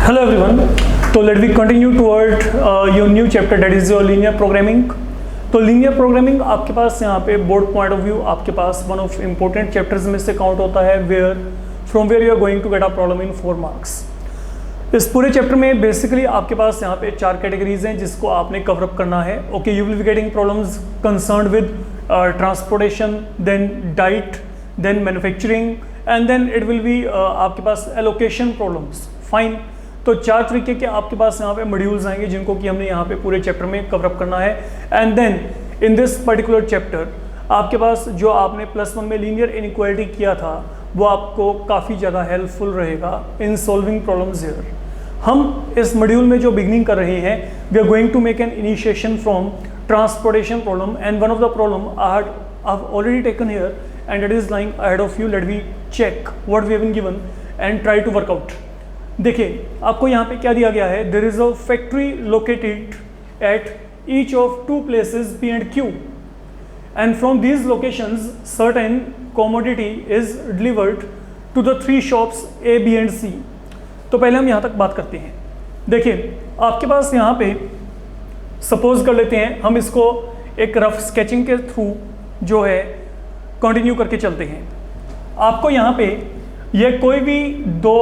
Hello everyone. So let we continue toward your new chapter that is your linear programming. तो linear programming आपके पास यहाँ पे board point of view आपके पास वन ऑफ इम्पोर्टेंट चैप्टर्स में से काउंट होता है from where you are going to get a problem in 4 marks. इस पूरे चैप्टर में बेसिकली आपके पास यहाँ पे 4 कैटेगरीज हैं जिसको आपने कवर अप करना है। Okay, you will be getting problems concerned with transportation, then diet, then manufacturing and then it will be आपके पास एलोकेशन प्रॉब्लम्स। फाइन, तो 4 तरीके के आपके पास यहाँ पे मॉड्यूल्स आएंगे जिनको कि हमने यहाँ पे पूरे चैप्टर में कवर अप करना है। And then in this particular chapter आपके पास जो आपने +1 में लीनियर इनइक्वालिटी किया था वो आपको काफ़ी ज़्यादा हेल्पफुल रहेगा इन सॉल्विंग प्रॉब्लम्स हियर। हम इस मॉड्यूल में जो बिगनिंग कर रहे हैं, we are going to make an initiation from transportation problem and one of the problem I have already taken here and it is lying ahead of you. Let we check what we have been given and try to work out. देखिए आपको यहाँ पे क्या दिया गया है, there is a factory located at each of 2 places P and Q and from these locations certain commodity is delivered to the 3 shops A, B and C। तो पहले हम यहाँ तक बात करते हैं। देखिए आपके पास यहाँ पे सपोज कर लेते हैं, हम इसको एक रफ स्केचिंग के थ्रू जो है कंटिन्यू करके चलते हैं। आपको यहाँ पे ये कोई भी 2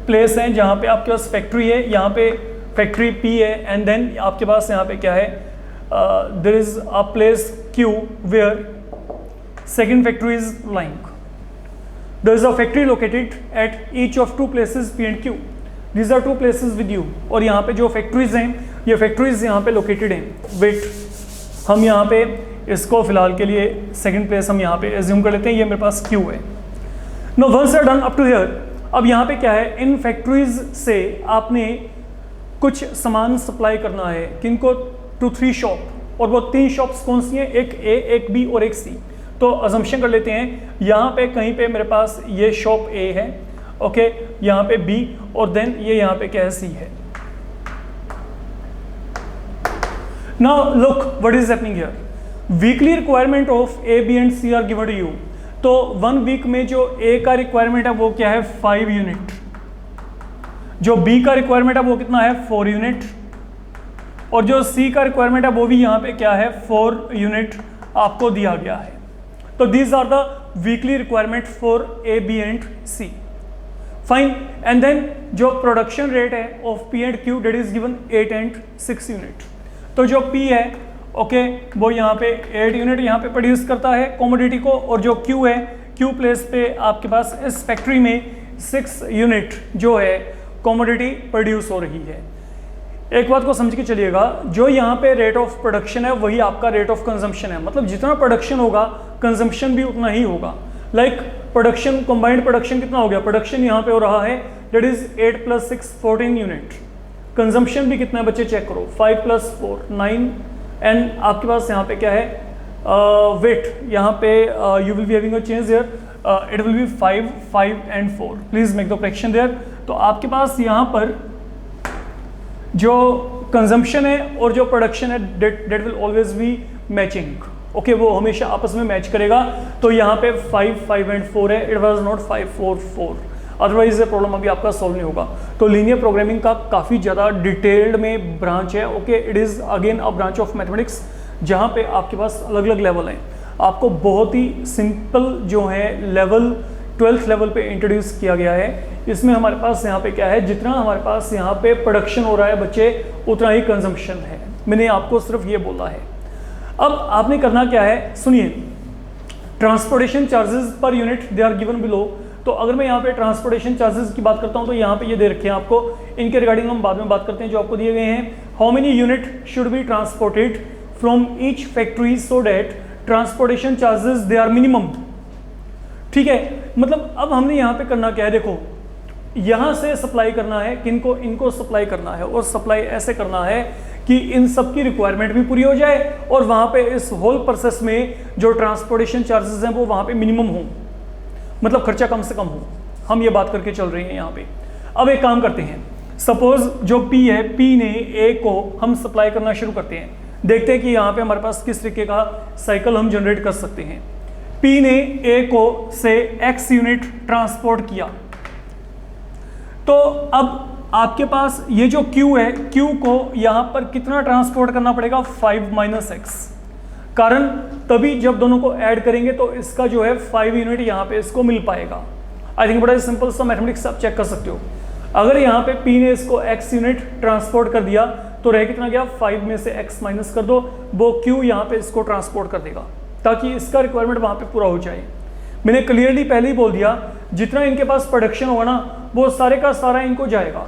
प्लेस हैं जहाँ पे आपके पास फैक्ट्री है, यहाँ पे फैक्ट्री P है एंड देन आपके पास यहाँ पे क्या है, there is a place Q where second factory is lying. There is a factory located at each of 2 places P and Q। These are 2 places with you. और यहाँ पे जो फैक्ट्रीज हैं ये फैक्ट्रीज यहाँ पे लोकेटेड हैं। वेट, हम यहाँ पे इसको फिलहाल के लिए सेकेंड प्लेस हम यहाँ पे एज्यूम कर लेते हैं, ये मेरे पास Q है। No once are done up to here, अब यहाँ पे क्या है, इन फैक्ट्रीज से आपने कुछ सामान सप्लाई करना है किनको, टू 3 शॉप, और वो 3 शॉप्स कौन सी हैं, एक A, एक B और एक C। तो अजम्पशन कर लेते हैं यहाँ पे कहीं पे मेरे पास ये शॉप A है, ओके, यहाँ पे B और देन ये यहाँ पे क्या है, C है। Now look what is happening here, weekly requirement of A, B and C are given to you. तो 1 वीक में जो A का रिक्वायरमेंट है वो क्या है, 5 यूनिट, जो B का रिक्वायरमेंट है वो कितना है, 4 यूनिट, और जो C का रिक्वायरमेंट है वो भी यहाँ पे क्या है, 4 यूनिट आपको दिया गया है। तो these are the weekly requirement for A, B and C। Fine, and then जो प्रोडक्शन रेट है of P and Q that is given 8 and 6 unit. तो जो P है ओके वो यहाँ पे 8 यूनिट यहाँ पे प्रोड्यूस करता है कॉमोडिटी को, और जो Q है Q प्लेस पे आपके पास इस फैक्ट्री में 6 यूनिट जो है कॉमोडिटी प्रोड्यूस हो रही है। एक बात को समझ के चलिएगा, जो यहाँ पे रेट ऑफ प्रोडक्शन है वही आपका रेट ऑफ कंजम्पशन है, मतलब जितना प्रोडक्शन होगा कंजम्पशन भी उतना ही होगा। लाइक प्रोडक्शन, कंबाइंड प्रोडक्शन कितना हो गया, प्रोडक्शन यहाँ पे हो रहा है दैट इज 8 + 6 14 यूनिट। कंजम्पशन भी कितना है बच्चे चेक करो, 5 + 4 9 एंड आपके पास यहाँ पे क्या है, वेट यहाँ पे you will be having a change there, it will be 5 5 and 4। Please make the correction there. तो आपके पास यहाँ पर जो कंजम्पशन है और जो प्रोडक्शन है that will always be matching. Okay, वो हमेशा आपस में मैच करेगा। तो यहाँ पे 5 5 एंड 4 है, इट वाज नॉट 5 4 4, अदरवाइज ये प्रॉब्लम अभी आपका सॉल्व नहीं होगा। तो लीनियर प्रोग्रामिंग का काफ़ी ज़्यादा डिटेल्ड में ब्रांच है। Okay, it is again a branch of mathematics जहाँ पे आपके पास अलग अलग लेवल हैं। आपको बहुत ही सिंपल जो है लेवल 12th लेवल पे इंट्रोड्यूस किया गया है। इसमें हमारे पास यहाँ पे क्या है, जितना हमारे पास यहाँ पे प्रोडक्शन हो रहा है बच्चे उतना ही कंजम्पशन है। मैंने आपको सिर्फ ये बोला है। अब आपने करना क्या है, सुनिए, transportation charges per unit they are given below. तो अगर मैं यहाँ पे ट्रांसपोर्टेशन चार्जेस की बात करता हूँ तो यहाँ पे ये दे रखे हैं आपको, इनके रिगार्डिंग हम बाद में बात करते हैं जो आपको दिए गए हैं। How many unit should be transported from each factory so that transportation charges they are minimum. ठीक है, मतलब अब हमने यहाँ पे करना क्या है, देखो यहाँ से सप्लाई करना है किनको, इनको सप्लाई करना है, और सप्लाई ऐसे करना है कि इन सब की रिक्वायरमेंट भी पूरी हो जाए और वहाँ पे इस होल प्रोसेस में जो ट्रांसपोर्टेशन चार्जेस हैं वो वहाँ पे मिनिमम हों, मतलब खर्चा कम से कम हो। हम ये बात करके चल रहे हैं यहाँ पे। अब एक काम करते हैं, सपोज जो P है, P ने A को हम सप्लाई करना शुरू करते हैं। देखते हैं कि यहाँ पे हमारे पास किस तरीके का साइकिल हम जनरेट कर सकते हैं। P ने A को से X यूनिट ट्रांसपोर्ट किया, तो अब आपके पास ये जो Q है, Q को यहाँ पर कितना ट्रांसपोर्ट करना पड़ेगा, 5 माइनस एक्स। कारण तभी जब दोनों को ऐड करेंगे तो इसका जो है 5 यूनिट यहाँ पे इसको मिल पाएगा। आई थिंक बड़ा सिंपल सा मैथमेटिक्स आप चेक कर सकते हो। अगर यहाँ पे P ने इसको x यूनिट ट्रांसपोर्ट कर दिया तो रह कितना गया, 5 में से x माइनस कर दो, वो Q यहाँ पे इसको ट्रांसपोर्ट कर देगा ताकि इसका रिक्वायरमेंट वहाँ पे पूरा हो जाए। मैंने क्लियरली पहले ही बोल दिया, जितना इनके पास प्रोडक्शन होगा ना वो सारे का सारा इनको जाएगा।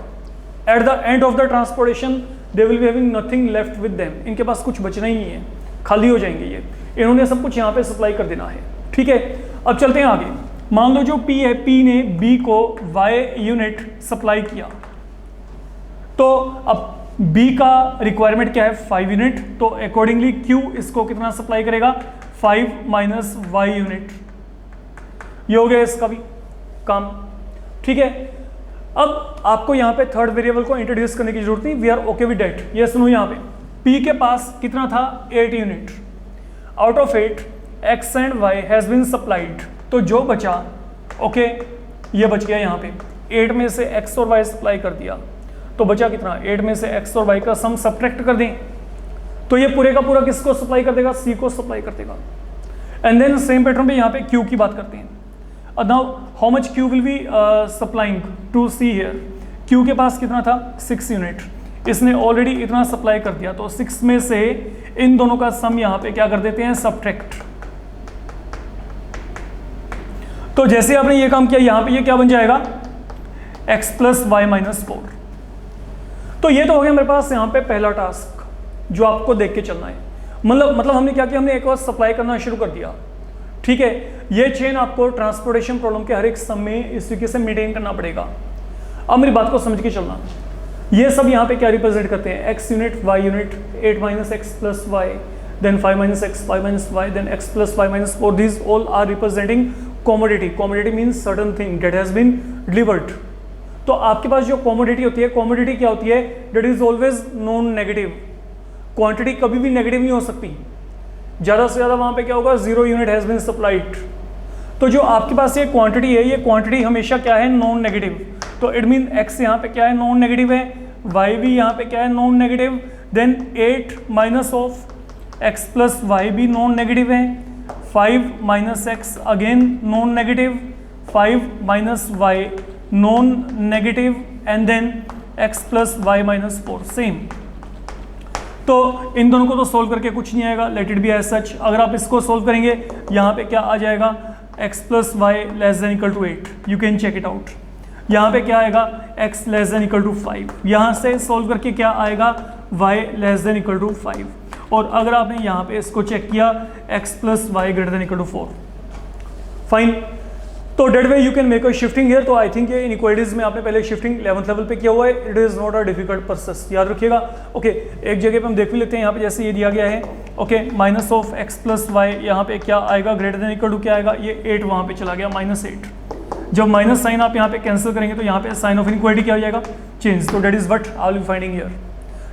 At the end of the transportation they will be having nothing left with them, इनके पास कुछ बचना ही नहीं है, खाली हो जाएंगे ये। इन्होंने सब कुछ यहाँ पे सप्लाई कर देना है, ठीक है। अब चलते हैं आगे। मान लो जो P है, P ने B को Y यूनिट सप्लाई किया, तो अब B का रिक्वायरमेंट क्या है, 5 यूनिट, तो अकॉर्डिंगली Q इसको कितना सप्लाई करेगा, 5 माइनस Y यूनिट। ये हो गया इसका भी काम, ठीक है। अब आपको यहाँ पे थर्ड वेरिएबल को इंट्रोड्यूस करने की जरूरत नहीं, we are okay with that. ये सुनो, यहाँ पे P के पास कितना था, 8 unit. Out of 8 X and Y has been supplied, तो जो बचा, ओके, ये बच गया यहाँ पे। 8 में से X और Y सप्लाई कर दिया तो बचा कितना, 8 में से X और Y का सम सब्ट्रैक्ट कर दें तो ये पूरे का पूरा किसको सप्लाई कर देगा, C को सप्लाई कर देगा। एंड देन सेम पैटर्न पे यहाँ पे Q की बात करते हैं। Now how much Q will be supplying to C here. Q के पास कितना था, 6 यूनिट, इसने ऑलरेडी इतना सप्लाई कर दिया, तो 6 में से इन दोनों का सम यहाँ पे क्या कर देते हैं, सब्ट्रैक्ट। तो जैसे आपने ये काम किया, यहाँ पे ये क्या बन जाएगा, x प्लस वाई माइनस 4। तो ये तो हो गया मेरे पास यहाँ पे पहला टास्क जो आपको देख के चलना है। मतलब हमने क्या किया, हमने एक बार सप्लाई करना शुरू कर दिया, ठीक है। ये चेन आपको ट्रांसपोर्टेशन प्रॉब्लम के हर एक सम में इस तरीके से मेंटेन करना पड़ेगा। अब मेरी बात को समझ के चलना, ये सब यहाँ पे क्या रिप्रेजेंट करते हैं, x unit, y unit, 8 minus x plus y, then 5 minus x, 5 minus y, then x plus y minus 4, these all are representing commodity. Commodity means certain thing that has been delivered. तो आपके पास जो commodity होती है, commodity क्या होती है, that is always non negative. Quantity कभी भी नेगेटिव नहीं हो सकती, ज़्यादा से ज़्यादा वहाँ पे क्या होगा, 0 यूनिट हैज़ बीन सप्लाइड। तो जो आपके पास ये क्वांटिटी है, ये क्वांटिटी हमेशा क्या है, नॉन नेगेटिव। तो इट मीन x यहाँ पे क्या है, नॉन नेगेटिव है, y भी यहाँ पे क्या है, non negative, then 8 minus of x plus y भी नॉन नेगेटिव है, 5 minus x again non negative, 5 minus y non negative, and then x plus y minus 4 same. तो इन दोनों को तो सोल्व करके कुछ नहीं आएगा, let it be as such. अगर आप इसको सोल्व करेंगे, यहाँ पे क्या आ जाएगा, x plus y less than equal to 8, you can check it out. यहाँ पे क्या आएगा, x less than equal to 5, यहाँ से सोल्व करके क्या आएगा, y less than equal to 5। और अगर आपने यहाँ पे इसको चेक किया, x plus y greater than equal to 4, fine. तो that way you can make a shifting here. तो आई थिंक ये इनइक्वालिटीज में आपने पहले शिफ्टिंग 11th लेवल पे किया हुआ है, it is not a difficult process, याद रखिएगा। ओके, एक जगह पे हम देख भी लेते हैं, यहाँ पे जैसे ये दिया गया है, okay, minus of x plus y, यहाँ पे क्या आएगा, ग्रेटर देन इक्वल टू क्या आएगा, ये 8 वहाँ पे चला गया, -8। जब माइनस साइन आप यहाँ पे कैंसिल करेंगे तो यहाँ पे साइन ऑफ इनइक्वालिटी क्या हो जाएगा, चेंज। तो that is what I will be finding here,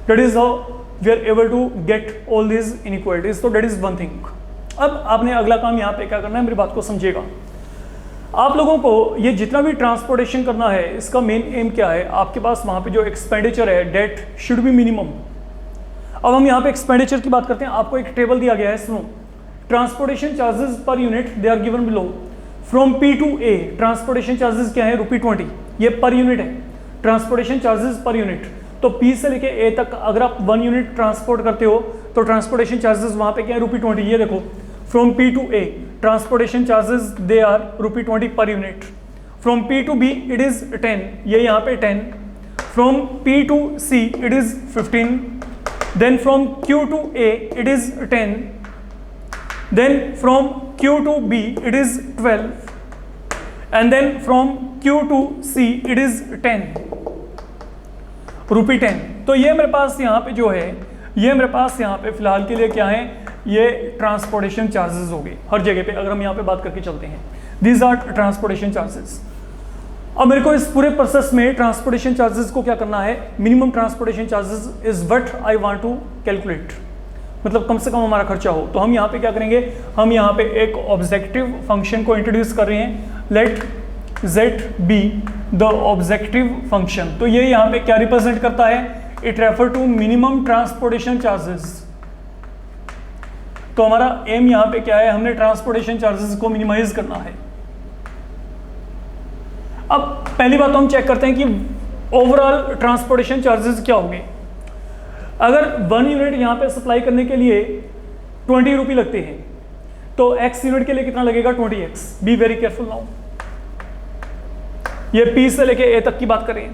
that is how we are able to get all this inequalities. तो डेट इज वन थिंग। अब आपने अगला काम यहाँ पे क्या करना है, मेरी बात को समझिएगा। आप लोगों को ये जितना भी ट्रांसपोर्टेशन करना है, इसका मेन एम क्या है, आपके पास वहाँ पे जो एक्सपेंडिचर है, डेट शुड बी मिनिमम। अब हम यहाँ पे एक्सपेंडिचर की बात करते हैं। आपको एक टेबल दिया गया है, सुनो, transportation charges per unit they are given below. From P to A transportation charges क्या है, ₹20, ये पर यूनिट है, ट्रांसपोर्टेशन चार्जेस पर यूनिट। तो P से लेके A तक अगर आप 1 यूनिट ट्रांसपोर्ट करते हो तो ट्रांसपोर्टेशन चार्जेस वहाँ पे क्या है, ₹20। ये देखो, from P to A transportation charges they are ₹20 per unit. From P to B it is 10, ये यहाँ पे 10। From P to C it is 15, then from Q to A it is 10, then from Q to B it is 12, and then from Q to C it is 10, ₹10। तो ये मेरे पास यहाँ पे जो है, ये मेरे पास यहाँ पे फिलहाल के लिए क्या है, ये ट्रांसपोर्टेशन चार्जेस हो गए हर जगह पे। अगर हम यहाँ पे बात करके चलते हैं, दीज आर ट्रांसपोर्टेशन चार्जेस। अब मेरे को इस पूरे प्रोसेस में ट्रांसपोर्टेशन चार्जेस को क्या करना है, minimum transportation charges is what I want to calculate, मतलब कम से कम हमारा खर्चा हो। तो हम यहाँ पे क्या करेंगे, हम यहाँ पे एक ऑब्जेक्टिव फंक्शन को इंट्रोड्यूस कर रहे हैं, let z be the objective function. तो ये यहाँ पे क्या रिप्रेजेंट करता है? It refer to minimum transportation charges. तो हमारा एम यहाँ पे क्या है? हमने ट्रांसपोर्टेशन चार्जेस को मिनिमाइज करना है। अब पहली बात तो हम चेक करते हैं कि ओवरऑल ट्रांसपोर्टेशन चार्जेस क्या होंगे। अगर 1 यूनिट यहाँ पे सप्लाई करने के लिए 20 रुपये लगते हैं तो x यूनिट के लिए कितना लगेगा? 20x। B very careful now. ये P से लेके A तक की बात करें,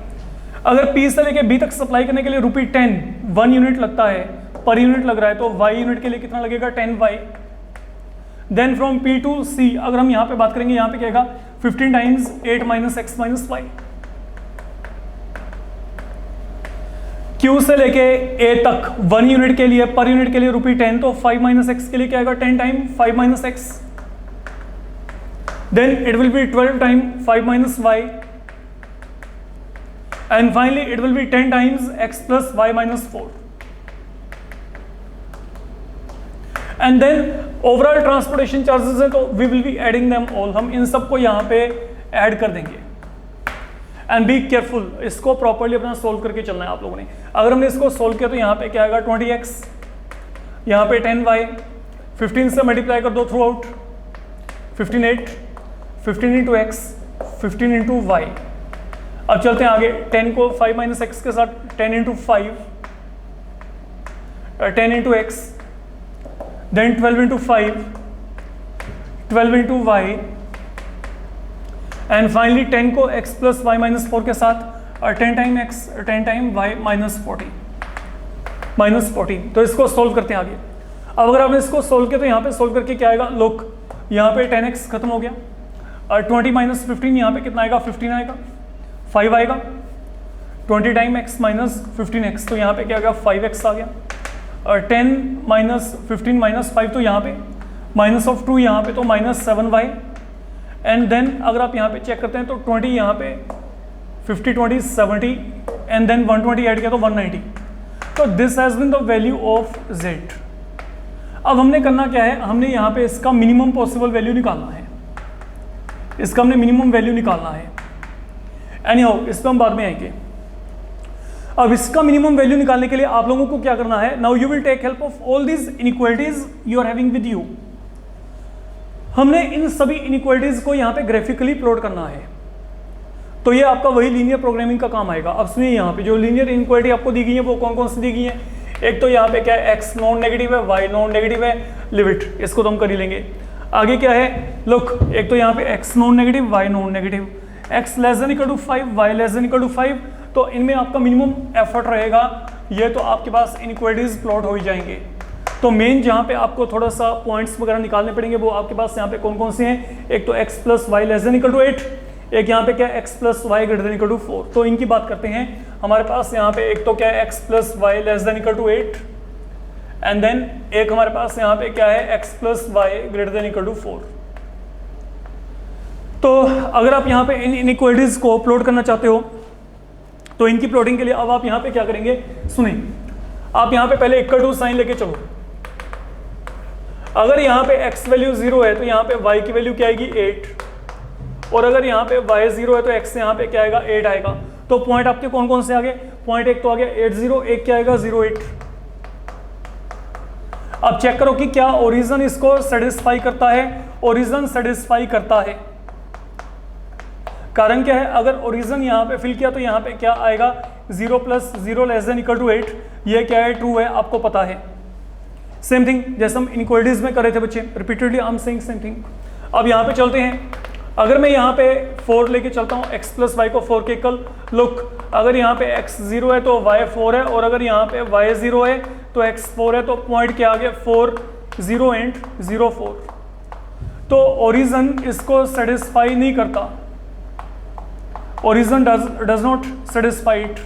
अगर P से लेके B तक सप्लाई करने के लिए ₹10 1 यूनिट लगता है, पर यूनिट लग रहा है, तो y यूनिट के लिए कितना लगेगा? 10y। Then from P to C अगर हम यहाँ पे बात करेंगे, यहाँ पे क्या आएगा? 15 times 8 minus x minus y। Q से लेके A तक 1 यूनिट के लिए, पर यूनिट के लिए ₹10, तो 5 माइनस x के लिए क्या आएगा? 10 time 5 minus x। Then it will be 12 time 5 minus y, and finally it will be 10 times x plus y minus 4, and then overall transportation charges है तो we will be adding them all। हम इन सबको यहाँ पे add कर देंगे। And be careful, इसको properly अपना सोल्व करके चलना है आप लोगों ने। अगर हमने इसको सोल्व किया तो यहाँ पे क्या आएगा? 20x, यहाँ पे 10y, 15 से मल्टीप्लाई कर दो through out, 15 8, 15 into x, 15 into y। अब चलते हैं आगे, 10 को 5 माइनस एक्स के साथ 10 into 5, 10 into x, then 12 into 5, 12 into y, and finally 10 को x प्लस वाई माइनस 4 के साथ 10 time x, 10 time y minus 14। तो इसको सोल्व करते हैं आगे। अब अगर आपने इसको सोल्व किया तो यहाँ पे सोल्व करके क्या आएगा? लुक, यहाँ पे 10x खत्म हो गया, और 20 माइनस 15 यहाँ पे कितना आएगा? 15 आएगा, 5 आएगा, 20 टाइम x माइनस 15x, तो यहाँ पे क्या आएगा? 5x आ गया, और 10 माइनस 15 माइनस 5, तो यहाँ पे माइनस ऑफ 2, यहाँ पे तो माइनस 7y। एंड देन अगर आप यहाँ पे चेक करते हैं तो 20 यहाँ पे 50 20 70, एंड देन 120 ऐड किया तो 190। तो this has been the value of z। अब हमने करना क्या है? हमने यहाँ पे इसका मिनिमम पॉसिबल वैल्यू निकालना है, इसका हमने मिनिमम वैल्यू निकालना है। एनीहाउ इस पर हम बाद में आएंगे। अब इसका मिनिमम वैल्यू निकालने के लिए आप लोगों को क्या करना है? Now you will take help of all these inequalities you are having with you. हमने इन सभी इनइक्वालिटीज को यहाँ पे ग्राफिकली प्लॉट करना है, तो ये आपका वही लीनियर प्रोग्रामिंग का काम आएगा। अब सुनिए, यहाँ पे जो लीनियर इनइक्वालिटी आपको दी गई है वो कौन कौन सी दी गई है? एक तो यहाँ पे क्या है? x नॉन नेगेटिव है, y नॉन नेगेटिव है, लिमिट, इसको तो हम कर ही लेंगे। आगे क्या है? लुक, एक तो यहाँ पे x non negative, y non negative, x less than equal to 5, y less than equal to 5, तो इनमें आपका मिनिमम एफर्ट रहेगा। ये तो आपके पास इनइक्वालिटीज प्लॉट हो ही जाएंगे। तो मेन जहाँ पे आपको थोड़ा सा पॉइंट्स वगैरह निकालने पड़ेंगे वो आपके पास यहाँ पे कौन कौन से हैं? एक तो x plus y less than equal to 8, एक यहाँ पे क्या है? x plus y greater than equal to 4। तो इनकी बात करते हैं। हमारे पास यहाँ पे एक तो क्या है? x plus y less than equal to 8, and then एक हमारे पास यहाँ पे क्या है? x plus y greater than equal to 4। तो अगर आप यहाँ पे इन इनइक्वालिटीज को प्लॉट करना चाहते हो तो इनकी प्लॉटिंग के लिए अब आप यहाँ पे क्या करेंगे? सुनिए, आप यहाँ पे पहले इक्वल टू साइन लेके चलो। अगर यहाँ पे x वैल्यू 0 है तो यहाँ पे y की वैल्यू क्या आएगी? 8, और अगर यहाँ पे y 0 है तो x यहाँ पे क्या आएगा? 8 आएगा। तो पॉइंट आपके कौन कौन से आ गए? पॉइंट एक तो आ गया 8 0, एक क्या आएगा? 0 8। अब चेक करो कि क्या ओरिजिन इसको सेटिस्फाई करता है? ओरिजिन सेटिस्फाई करता है। कारण क्या है? अगर ओरिजिन यहाँ पे फिल किया तो यहाँ पे क्या आएगा? 0 plus 0 less than equal to 8। ये क्या है? ट्रू है, आपको पता है। सेम थिंग जैसे हम इनइक्वालिटीज में कर रहे थे बच्चे, repeatedly I am saying same thing. अब यहाँ पे चलते हैं। अगर मैं यहाँ पे 4 लेके चलता हूँ, x प्लस वाई को 4 के इक्वल। लुक, अगर यहाँ पे x 0 है तो y 4 है, और अगर यहाँ पे y 0 है तो x 4 है, तो पॉइंट क्या आ गया? 4 0 एंड 0 4। तो ओरिजिन इसको सेटिस्फाई नहीं करता, origin does not satisfy it.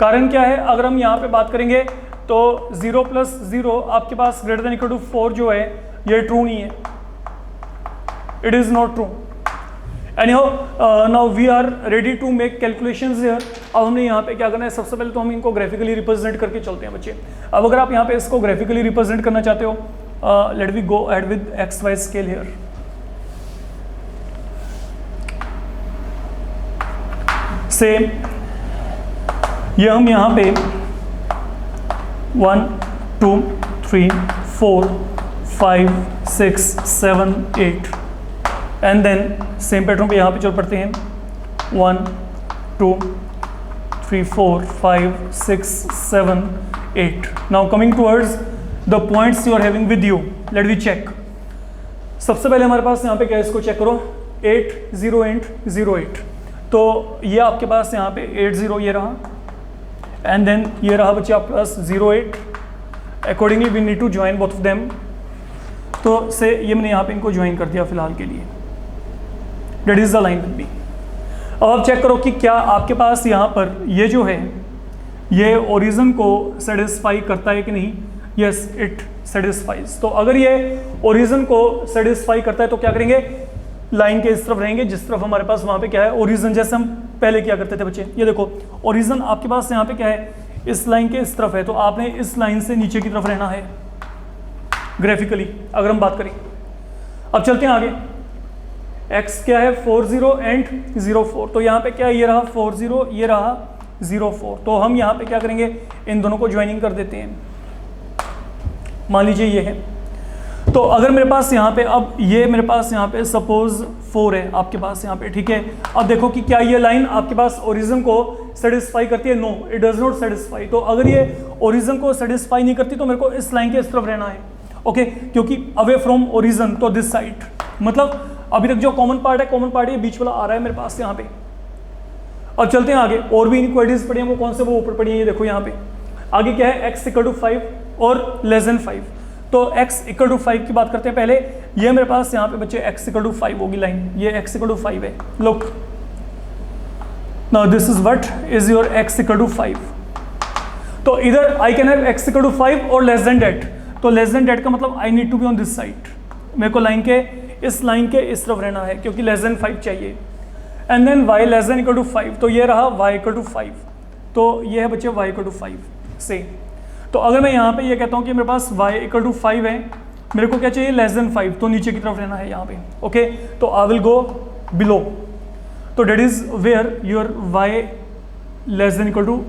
कारण क्या है? अगर हम यहाँ पे बात करेंगे तो 0 प्लस 0 आपके पास ग्रेटर देन इक्वल टू 4 जो है ये ट्रू नहीं है, it is not true. Anyhow now we are ready to make calculations here. अब हमने यहाँ पे क्या करना है? सबसे पहले तो हम इनको ग्राफिकली रिप्रेजेंट करके चलते हैं बच्चे। अब अगर आप यहाँ पे इसको ग्राफिकली रिप्रेजेंट करना चाहते हो, let we go ahead with x y scale here. से ये हम यहाँ पे 1 2 3 4 5 6 7 8 एंड देन सेम पैटर्न पे यहाँ पे चल पड़ते हैं 1 2 3 4 5 6 7 8. Now coming towards the points you are having with you, let me check. सबसे पहले हमारे पास यहाँ पे क्या है, इसको चेक करो 8 0 8 0 8. तो ये आपके पास यहाँ पे 8 0 ये रहा एंड देन ये रहा बच्चे आपके पास 0 8. Accordingly we need to join both of them. तो से ये मैंने यहाँ पे इनको ज्वाइन कर दिया फिलहाल के लिए. That is the line with me. अब आप चेक करो कि क्या आपके पास यहाँ पर ये जो है ये ओरिजिन को सेटिस्फाई करता है कि नहीं. Yes it satisfies. तो अगर ये ओरिजिन को सेटिस्फाई करता है तो क्या करेंगे, लाइन के इस तरफ रहेंगे जिस तरफ हमारे पास वहाँ पे क्या है ओरिजिन. जैसे हम पहले क्या करते थे बच्चे, ये देखो ओरिजिन आपके पास यहाँ पे क्या है, इस लाइन के इस तरफ है, तो आपने इस लाइन से नीचे की तरफ रहना है ग्राफिकली अगर हम बात करें. अब चलते हैं आगे. x क्या है 4 0 एंड 0 4. तो यहाँ पे क्या ये रहा 4 0 ये रहा 0 4. तो हम यहाँ पे क्या करेंगे, इन दोनों को ज्वाइनिंग कर देते हैं. मान लीजिए ये है. तो अगर मेरे पास यहाँ पे, अब ये मेरे पास यहाँ पे सपोज 4 है आपके पास यहाँ पे, ठीक है. अब देखो कि क्या ये लाइन आपके पास ओरिजिन को सेटिस्फाई करती है. No it does not satisfy. तो अगर ये ओरिजिन को सेटिस्फाई नहीं करती तो मेरे को इस लाइन के इस तरफ रहना है. ओके क्योंकि अवे फ्रॉम ओरिजिन तो दिस साइड, मतलब अभी तक जो कॉमन पार्ट है, कॉमन पार्ट ये बीच वाला आ रहा है मेरे पास यहाँ पे. अब चलते हैं आगे. और भी इनइक्वालिटीज पड़ी हैं, वो कौन से, वो ऊपर पड़ी है. ये देखो यहाँ पे आगे क्या है, x = 5 और लेस देन 5. तो x = 5 की बात करते हैं पहले. ये मेरे पास यहाँ पे बच्चे x = 5 होगी लाइन. ये x = 5 है. Look now this is what is your x = 5. तो इधर आई कैन हैव x = 5 और लेस देन दैट. तो लेस देन दैट का मतलब I need to be on this side. मेरे को लाइन के इस लाइन के इस तरफ रहना है क्योंकि लेस देन 5 चाहिए. And then y less than = 5. तो ये रहा y = 5. तो ये है बच्चे y = 5 से. तो अगर मैं यहाँ पे ये कहता हूँ कि मेरे पास y = 5 है, मेरे को क्या चाहिए लेस देन 5. तो नीचे की तरफ रहना है यहाँ पे. ओके तो आई विल गो बिलो. तो that is where your y less than =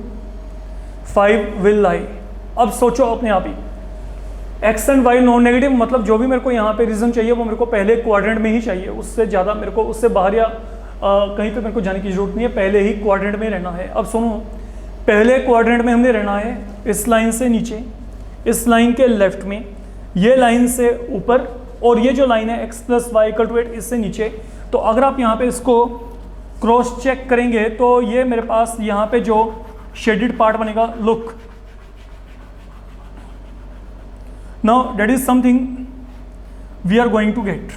5 will lie. अब सोचो अपने आप ही, x and y non negative, मतलब जो भी मेरे को यहाँ पे रीजन चाहिए वो मेरे को पहले क्वाड्रेंट में ही चाहिए. उससे ज़्यादा मेरे को उससे बाहर या कहीं पे मेरे को जाने की जरूरत नहीं है, पहले ही क्वाड्रेंट में रहना है. अब सुनो, पहले क्वाड्रेंट में हमने रहना है इस लाइन से नीचे, इस लाइन के लेफ्ट में, ये लाइन से ऊपर, और ये जो लाइन है x + y = 8 इससे नीचे. तो अगर आप यहाँ पे इसको क्रॉस चेक करेंगे तो ये मेरे पास यहाँ पे जो शेडेड पार्ट बनेगा, look now that is something we are going to get.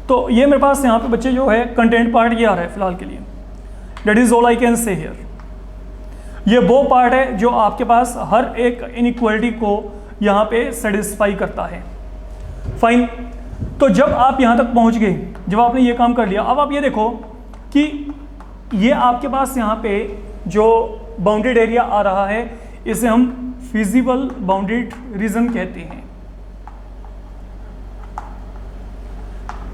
तो ये मेरे पास यहाँ पे बच्चे जो है कंटेंट पार्ट ये आ रहा है फिलहाल के लिए. That is all I can say here. ये वो पार्ट है जो आपके पास हर एक इनइक्वालिटी को यहाँ पे सेटिस्फाई करता है. फाइन. तो जब आप यहाँ तक पहुँच गए, जब आपने ये काम कर लिया, अब आप ये देखो कि ये आपके पास यहाँ पे जो बाउंडेड एरिया आ रहा है इसे हम फिजिबल बाउंडेड रीजन कहते हैं.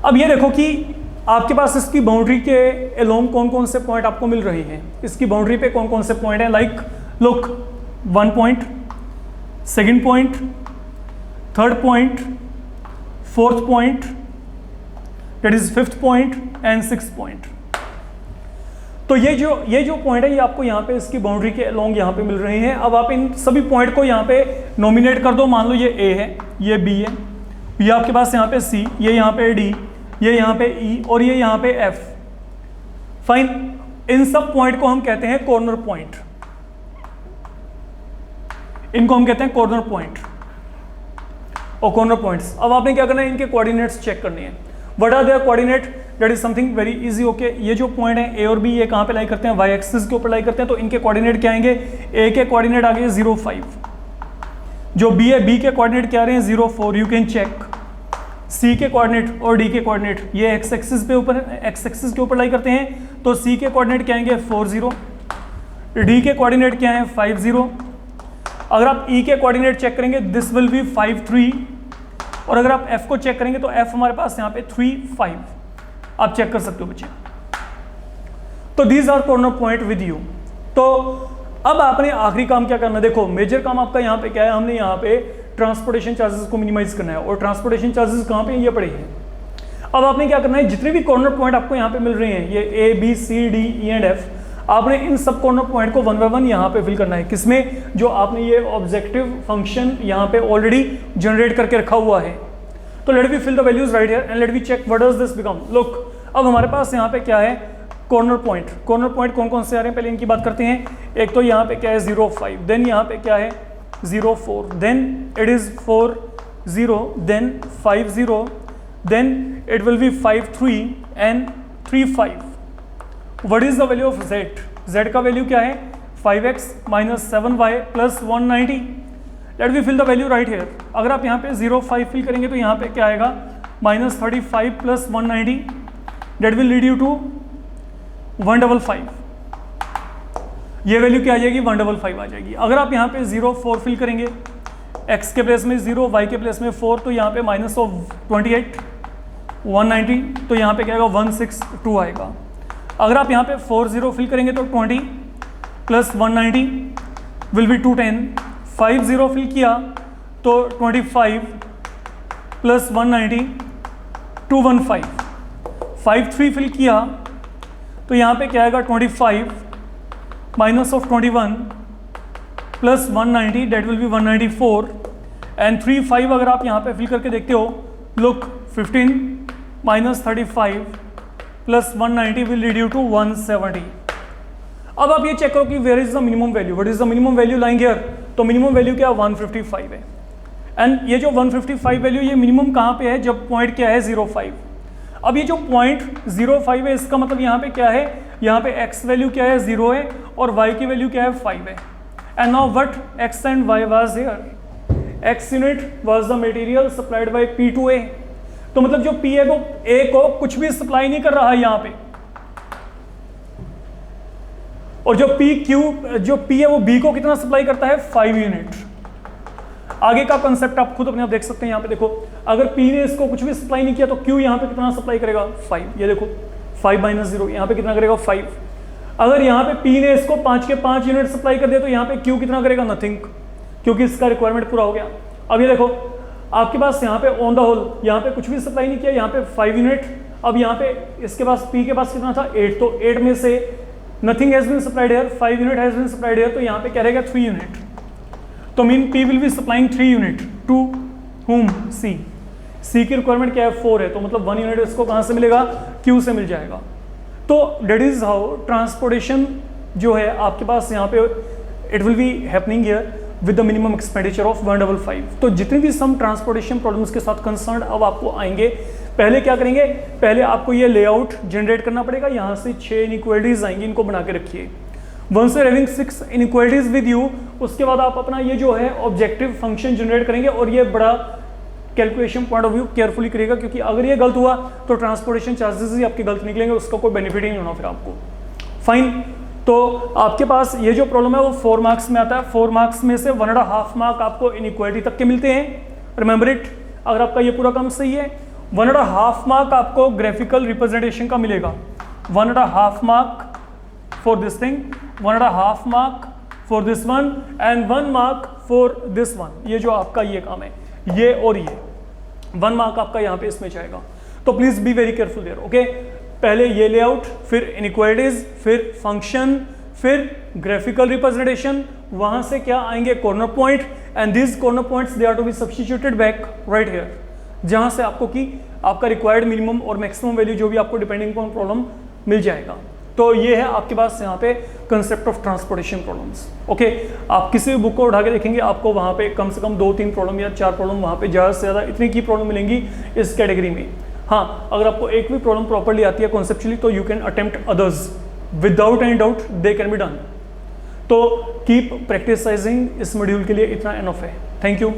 अब ये देखो कि आपके पास इसकी बाउंड्री के अलोंग कौन कौन से पॉइंट आपको मिल रहे हैं. इसकी बाउंड्री पे कौन कौन से पॉइंट हैं, like look 1 point, 2nd point, 3rd point, 4th point, that is 5th point and 6th point. तो ये जो पॉइंट है ये आपको यहाँ पे इसकी बाउंड्री के अलोंग यहाँ पे मिल रहे हैं. अब आप इन सभी पॉइंट को यहाँ पे नॉमिनेट कर दो. मान लो ये A है, ये B है, ये आपके पास यहाँ पे C, ये यहाँ पे D, ये यहाँ पे E और ये यहाँ पे F. फाइन. इन सब पॉइंट को हम कहते हैं कॉर्नर पॉइंट. इनको हम कहते हैं कॉर्नर पॉइंट और कॉर्नर पॉइंट्स. अब आपने क्या करना है, इनके कोऑर्डिनेट्स चेक करने हैं. What are their coordinate, that is something very easy. Okay ये जो पॉइंट है A और B, ये कहाँ पे लाई करते हैं, y एक्सिस के ऊपर लाई करते हैं. तो इनके कोऑर्डिनेट क्या आएंगे, A के कोऑर्डिनेट आ गए 0 5, जो B है B के कोऑर्डिनेट क्या आ रहे हैं 0 4. You can check. C के कोऑर्डिनेट और D के कोऑर्डिनेट ये x एक्सिस के ऊपर लाई करते हैं. तो C के कोऑर्डिनेट क्या आएंगे 4 0, D के कोऑर्डिनेट क्या है 5 0. अगर आप E के कोऑर्डिनेट चेक करेंगे दिस विल बी 5 3, और अगर आप F को चेक करेंगे तो F हमारे पास यहाँ पे 3 5. आप चेक कर सकते हो बच्चे. तो these are corner point with you. तो अब आपने आखिरी काम क्या करना है, देखो मेजर काम आपका यहाँ पे क्या है, हमने यहाँ पे ट्रांसपोर्टेशन चार्जेस को मिनिमाइज करना है, और ट्रांसपोर्टेशन चार्जेस कहाँ पे ये पड़े हैं। अब आपने क्या करना है, जितने भी कॉर्नर पॉइंट आपको यहाँ पे मिल रहे हैं, ये A B C D E and F, आपने इन सब कॉर्नर पॉइंट को वन बाय वन यहाँ पे फिल करना है। किसमें, जो आपने ये ऑब्जेक्टिव फंक्शन यहाँ पे ऑलरेडी जनरेट करके रखा हुआ है। तो let we fill the values right here and let we check what does this become. Look, अब हमारे पास यहाँ पे क्या है, कॉर्नर पॉइंट। कॉर्नर पॉइंट कौन कौन से आ रहे हैं, पहले इनकी बात करते हैं। एक तो यहाँ पे क्या है 0 5, देन यहाँ पे क्या है 0 4, then it is 4 0, then 5 0, then it will be 5 3 and 3 5। What is the value of z? Z का वैल्यू क्या है, 5x minus 7y plus 190. Let me fill the value right here. अगर आप यहाँ पे 0 5 फिल करेंगे तो यहाँ पे क्या आएगा, -35 plus 190. That will lead you to 155. ये वैल्यू क्या आ जाएगी, 155 आ जाएगी। अगर आप यहाँ पे 0 4 फिल करेंगे, x के प्लेस में 0, y के प्लेस में 4, तो यहाँ पे -28 190, तो यहाँ पे क्या आएगा 162 आएगा। अगर आप यहाँ पे 4 0 फिल करेंगे तो 20 प्लस 190 विल बी 210। 5 0 फिल किया तो 25 प्लस 190 215। 5 3 फिल किया तो यहाँ पे क्या आएगा 25 minus of 21 plus 190 that will be 194। And 3 5 अगर आप यहाँ पे फिल करके देखते हो, look 15 minus 35 plus 190 will lead you to 170। अब आप ये चेक करो कि where is the minimum value, what is the minimum value lying here. तो मिनिमम वैल्यू क्या 155 है। एंड ये जो 155 वैल्यू, ये मिनिमम कहाँ पे है, जब पॉइंट क्या है 0 5। अब ये जो पॉइंट 0 5 है, इसका मतलब यहाँ पे क्या है, यहाँ पे x वैल्यू क्या है 0 है और y की वैल्यू क्या है 5 है। And now what x and y was here, x unit was the material supplied by P to A। तो मतलब जो P है वो A को कुछ भी सप्लाई नहीं कर रहा है यहाँ पे, और जो P है वो B को कितना सप्लाई करता है 5 यूनिट। आगे का कंसेप्ट आप खुद अपने आप देख सकते हैं। यहाँ पे देखो, अगर P ने इसको कुछ भी सप्लाई नहीं किया तो Q यहाँ पे कितना सप्लाई करेगा 5। ये देखो 5 माइनस 0, यहाँ पे कितना करेगा 5। अगर यहाँ पे P ने इसको 5 के 5 यूनिट सप्लाई कर दिया तो यहाँ पे Q कितना करेगा, नथिंग, क्योंकि इसका रिक्वायरमेंट पूरा हो गया। अब ये देखो, आपके पास यहाँ पे ऑन द होल यहाँ पे कुछ भी सप्लाई नहीं किया, यहाँ पे 5 यूनिट। अब यहाँ पे इसके पास P के पास कितना था 8, तो 8 में से nothing has been supplied here, 5 unit has been supplied here, तो यहाँ पे क्या रहेगा 3 यूनिट। तो mean P will be supplying 3 unit to whom, C की रिक्वायरमेंट क्या है 4 है, तो मतलब 1 यूनिट इसको कहाँ से मिलेगा, Q से मिल जाएगा। तो डेट इज हाउ ट्रांसपोर्टेशन जो है आपके पास यहाँ पे it will be happening here with the minimum expenditure of 155। तो जितनी भी सम ट्रांसपोर्टेशन प्रॉब्लम्स के साथ कंसर्न अब आपको आएंगे, पहले क्या करेंगे, पहले आपको ये लेआउट जनरेट करना पड़ेगा। यहाँ से 6 इनइक्वालिटीज आएंगी, इनको बना के रखिए। Once you having 6 inequalities with you, उसके बाद आप अपना ये जो है ऑब्जेक्टिव फंक्शन जनरेट करेंगे, और ये बड़ा calculation point of view carefully करिएगा, क्योंकि अगर ये गलत हुआ तो ट्रांसपोर्टेशन चार्जेस ही आपके गलत निकलेंगे, उसका कोई बेनिफिट ही नहीं होना फिर आपको। फाइन, तो आपके पास ये जो प्रॉब्लम है वो 4 मार्क्स में आता है। 4 मार्क्स में से 1.5 मार्क आपको इनइक्वालिटी तक के मिलते हैं, रिमेंबर इट। अगर आपका ये पूरा काम सही है, 1.5 मार्क आपको ग्राफिकल रिप्रेजेंटेशन का मिलेगा। 1.5 mark for this thing, 1.5 mark for this one, and 1 mark for this one. ये जो आपका ये काम है, ये और ये 1 मार्क आपका यहाँ पे इसमें जाएगा। तो please be very careful there, okay. पहले ये लेआउट, फिर इनइक्वालिटीज, फिर फंक्शन, फिर ग्राफिकल रिप्रेजेंटेशन, वहां से क्या आएंगे corner point, and this corner points they are to be substituted back right here, जहां से आपको कि आपका रिक्वायर्ड मिनिमम और मैक्सिमम वैल्यू जो भी आपको डिपेंडिंग ऑन प्रॉब्लम मिल जाएगा। तो ये है आपके पास यहाँ पे concept of transportation problems, okay. आप किसी भी बुक को उठा के देखेंगे, आपको वहाँ पे कम से कम 2-3 प्रॉब्लम या 4 प्रॉब्लम, वहाँ पे ज़्यादा से ज़्यादा इतनी की प्रॉब्लम मिलेंगी इस कैटेगरी में। हाँ, अगर आपको एक भी प्रॉब्लम प्रॉपर्ली आती है कॉन्सेप्चुअली, तो you can attempt others without any doubt, they can be done. तो कीप प्रैक्टिसाइजिंग, इस मॉड्यूल के लिए इतना एनफ है। Thank you.